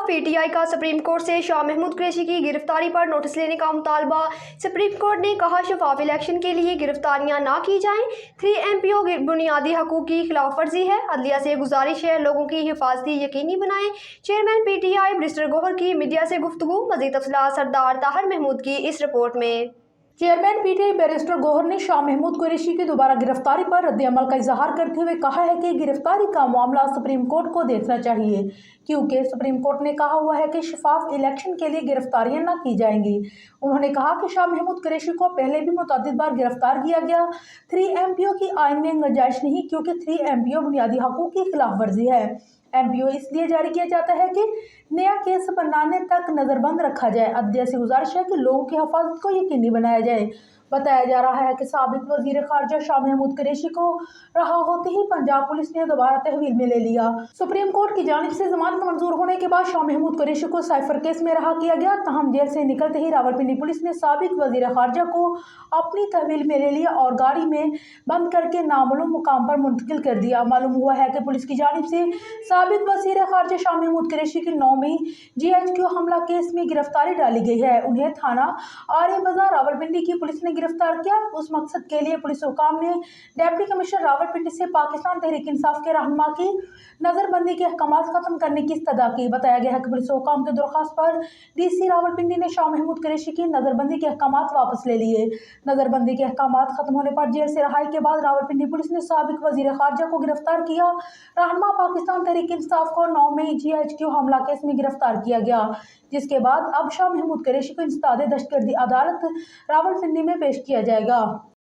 PTI का supreme court से शाह महमूद कुरैशी की गिरफ्तारी पर नोटिस लेने का मुतालबा। सुप्रीम कोर्ट ने कहा शफाफ इलेक्शन के लिए गिरफ्तारियां ना की जाएं। 3 MPO बुनियादी हकूक की खिलाफ वर्जी है। अदलिया से गुजारिश है लोगों की हिफाजती यकीनी बनाएं। चेयरमैन पीटीआई बैरिस्टर गौहर की मीडिया से गुफ्तगू। मज़ीद तफसीलात सरदार ताहिर महमूद की इस रिपोर्ट में। चेयरमैन पीटीआई बैरिस्टर गौहर ने शाह महमूद कुरैशी की दोबारा गिरफ्तारी पर रद्द-ए-अमल का इजहार करते हुए कहा है कि गिरफ्तारी का मामला सुप्रीम कोर्ट को देखना चाहिए, क्योंकि सुप्रीम कोर्ट ने कहा हुआ है कि शफाफ इलेक्शन के लिए गिरफ्तारियां न की जाएंगी। उन्होंने कहा कि शाह महमूद कुरैशी को पहले भी मुतअद्दिद बार गिरफ्तार किया गया। 3 MPO की आइन में गुंजाइश नहीं, क्योंकि 3 MPO बुनियादी हकूक की खिलाफ वर्जी है। MPO इसलिए जारी किया जाता है कि नया केस बनाने तक नजरबंद रखा जाए। अदलिया से गुजारिश है कि लोगों की हिफाजत को यकीनी बनाया जाए। बताया जा रहा है कि साबिक वजीर खारजा शाह महमूद कुरैशी को रहा होते ही पंजाब पुलिस ने दोबारा तहवील में ले लिया। सुप्रीम कोर्ट की जानिब से जमानत मंजूर होने के बाद शाह महमूद कुरैशी को साइफर केस में रहा किया गया। तहम जेल से निकलते ही रावलपिंडी पुलिस ने साबिक वजीर खारजा को अपनी तहवील में ले लिया और गाड़ी में बंद करके नामालूम मुकाम पर मुंतकिल कर दिया। मालूम हुआ है कि पुलिस की जानिब से साबिक वजीर खारजा शाह महमूद कुरैशी की 9 मई GHQ हमला केस में गिरफ्तारी डाली गई है। उन्हें थाना आर्य बाजार रावलपिंडी की पुलिस ने गिरफ्तार किया। उस मकसद के लिए पुलिस हुकाम ने डिप्टी कमिश्नर रावलपिंडी से पाकिस्तान तहरीक इंसाफ के रहनुमा की नजरबंदी के अहकाम खत्म करने की इस्तदा की। बताया गया है कि पुलिस हुकाम की दरख्वास्त पर DC रावलपिंडी ने शाह महमूद कुरैशी की नजरबंदी के अहकाम वापस ले लिए। नजरबंदी के अहकाम खत्म होने पर जेल से रहाई के बाद रावलपिंडी पुलिस ने साबिक वजीर खारजा को गिरफ्तार किया। रहनुमा पाकिस्तान तहरीक इंसाफ को 9 मई GHQ हमला केस में गिरफ्तार किया गया, जिसके बाद अब शाह महमूद कुरैशी को इंसदाद दहशतगर्दी अदालत रावलपिंडी में पेश किया जाएगा।